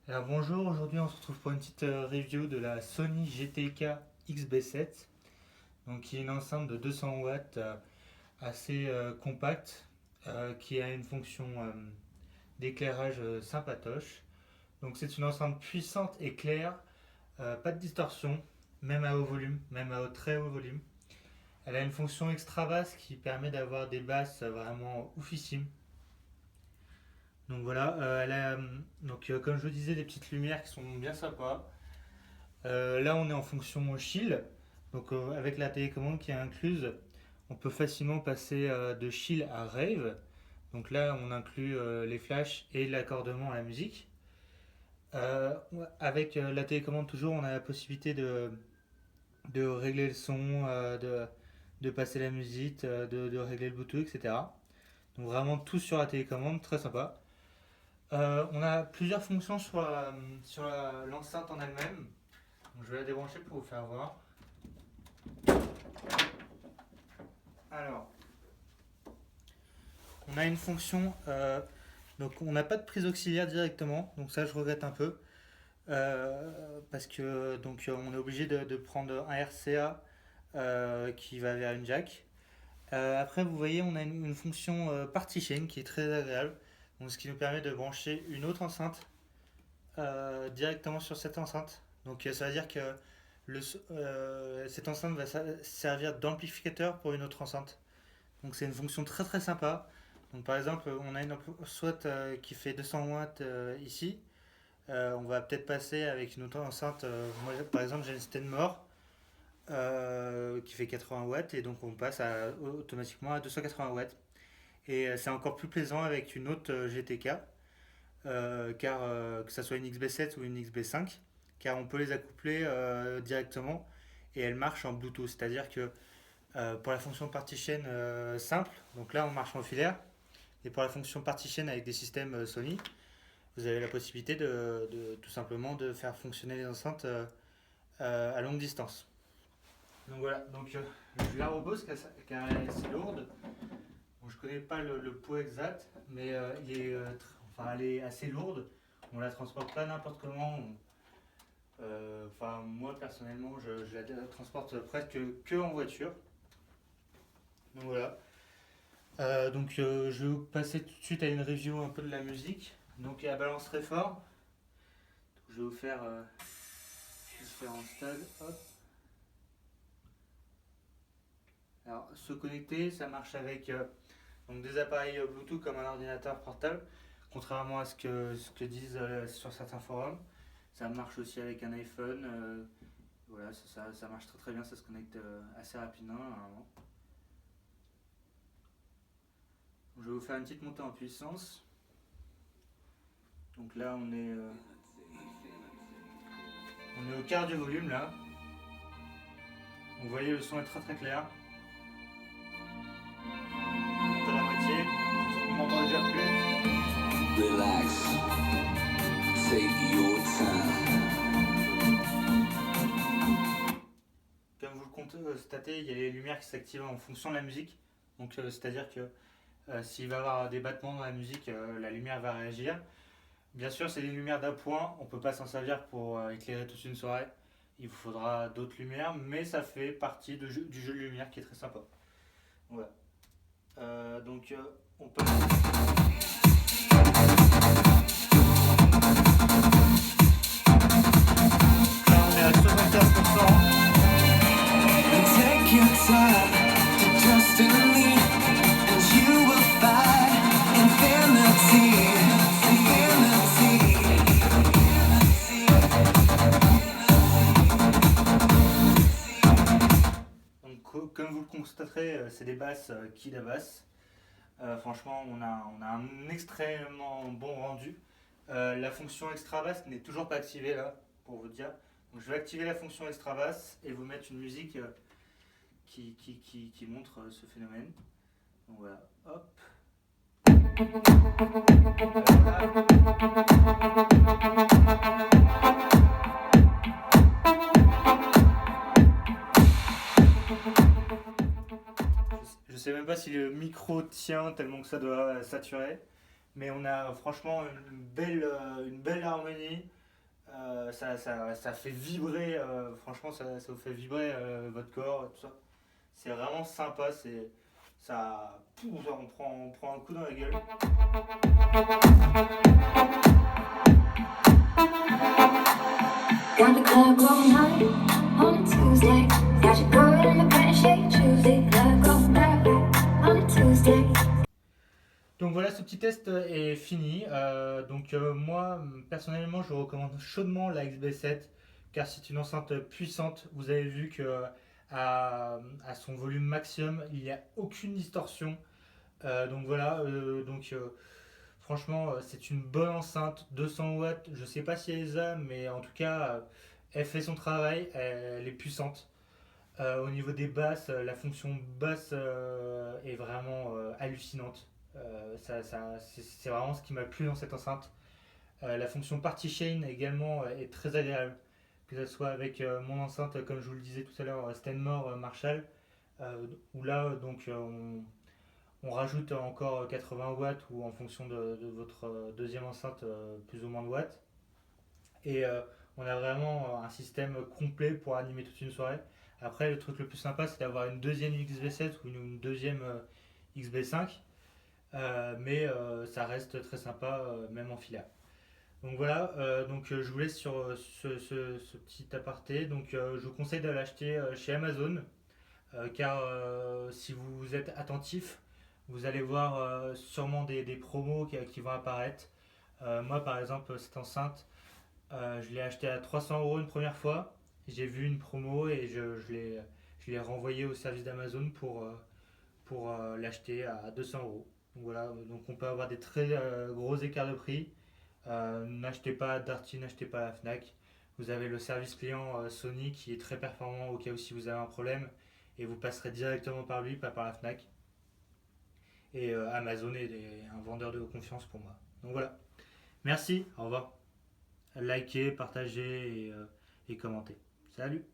Alors bonjour, aujourd'hui on se retrouve pour une petite review de la Sony GTK XB7, donc qui est une enceinte de 200 watts assez compacte, qui a une fonction d'éclairage sympatoche. Donc c'est une enceinte puissante et claire, pas de distorsion, même à haut volume, même à très haut volume. Elle a une fonction extra basse qui permet d'avoir des basses vraiment oufissimes. Donc voilà, elle a, comme je vous disais, des petites lumières qui sont bien sympas. Là, on est en fonction chill. Donc, avec la télécommande qui est incluse, on peut facilement passer de chill à rave. Donc là, on inclut les flashs et l'accordement à la musique. Avec la télécommande, toujours, on a la possibilité de régler le son, de passer la musique, de régler le Bluetooth, etc. Donc, vraiment tout sur la télécommande, très sympa. On a plusieurs fonctions sur l'enceinte en elle-même. Donc, je vais la débrancher pour vous faire voir. Alors, on a une fonction, donc on n'a pas de prise auxiliaire directement, donc ça je regrette un peu, parce que donc on est obligé de prendre un RCA qui va vers une jack. Après, vous voyez, on a une fonction partition qui est très agréable, donc ce qui nous permet de brancher une autre enceinte directement sur cette enceinte. Donc ça veut dire que cette enceinte va servir d'amplificateur pour une autre enceinte. Donc c'est une fonction très très sympa. Donc par exemple, on a une SWAT qui fait 200 watts ici. On va peut-être passer avec une autre enceinte. Moi, par exemple, j'ai une Stenmore qui fait 80 watts et donc on passe automatiquement à 280 watts. Et c'est encore plus plaisant avec une autre GTK, car que ce soit une XB7 ou une XB5, car on peut les accoupler directement et elles marchent en Bluetooth. C'est-à-dire que pour la fonction partition simple, donc là on marche en filaire, et pour la fonction partition avec des systèmes Sony, vous avez la possibilité tout simplement de faire fonctionner les enceintes à longue distance. Donc voilà, donc je la repose car elle est assez lourde. Bon, je connais pas le poids exact, mais elle est assez lourde. On la transporte pas n'importe comment. Moi personnellement, je la transporte presque que en voiture. Donc voilà. Je vais vous passer tout de suite à une review un peu de la musique. Donc elle balance très fort. Je vais vous faire différents stades. Hop. Alors se connecter, ça marche avec donc des appareils Bluetooth comme un ordinateur portable. Contrairement à ce que disent sur certains forums, ça marche aussi avec un iPhone. Voilà, ça marche très très bien, ça se connecte assez rapidement normalement. Donc, je vais vous faire une petite montée en puissance. Donc là on est au quart du volume là. Vous voyez, le son est très très clair. On monte à la moitié. On m'entend déjà plus. Relax. Take your time. Comme vous le constatez, il y a les lumières qui s'activent en fonction de la musique. Donc c'est-à-dire que s'il va y avoir des battements dans la musique, la lumière va réagir. Bien sûr, c'est des lumières d'appoint, on ne peut pas s'en servir pour éclairer toute une soirée. Il vous faudra d'autres lumières, mais ça fait partie du jeu de lumière qui est très sympa. Voilà. On peut. Là, on est à 75%. Take your time to trust in me, and you will find infinity. Donc, comme vous le constaterez, c'est des basses qui basse. Franchement, on a un extrêmement bon rendu. La fonction extra basse n'est toujours pas activée là, pour vous dire. Donc, je vais activer la fonction extra basse et vous mettre une musique qui montre ce phénomène. Donc voilà, hop. Je sais même pas si le micro tient tellement que ça doit saturer, mais on a franchement une belle harmonie. Ça fait vibrer, franchement, ça vous fait vibrer votre corps et tout ça. C'est vraiment sympa, on prend un coup dans la gueule. Got the club going high on a Tuesday. Got your girl in the bed, shake Tuesday. Club going back on a Tuesday. Donc voilà, ce petit test est fini. Moi, personnellement, je recommande chaudement la XB7 car c'est une enceinte puissante. Vous avez vu que à son volume maximum, il n'y a aucune distorsion. Franchement, c'est une bonne enceinte, 200 watts. Je sais pas si elle les a, mais en tout cas, elle fait son travail, elle est puissante. Au niveau des basses, la fonction basse est vraiment hallucinante. C'est vraiment ce qui m'a plu dans cette enceinte. La fonction Party Chain également est très agréable. Que ce soit avec mon enceinte, comme je vous le disais tout à l'heure, Stenmore Marshall, où là, on rajoute encore 80 watts ou en fonction de votre deuxième enceinte, plus ou moins de watts. Et on a vraiment un système complet pour animer toute une soirée. Après, le truc le plus sympa, c'est d'avoir une deuxième XB7 ou une deuxième XB5. Ça reste très sympa, même en fila. Donc voilà, je vous laisse sur ce petit aparté. Je vous conseille de l'acheter chez Amazon, car si vous êtes attentif, vous allez voir sûrement des promos qui vont apparaître. Moi, par exemple, cette enceinte, je l'ai acheté à 300 € une première fois. J'ai vu une promo et je l'ai renvoyé au service d'Amazon pour l'acheter à 200 €. Donc voilà, donc on peut avoir des très gros écarts de prix. N'achetez pas à Darty, n'achetez pas à la Fnac. Vous avez le service client Sony qui est très performant au cas où si vous avez un problème et vous passerez directement par lui, pas par la Fnac. Et Amazon est un vendeur de confiance pour moi. Donc voilà. Merci, au revoir. Likez, partagez et commentez. Salut!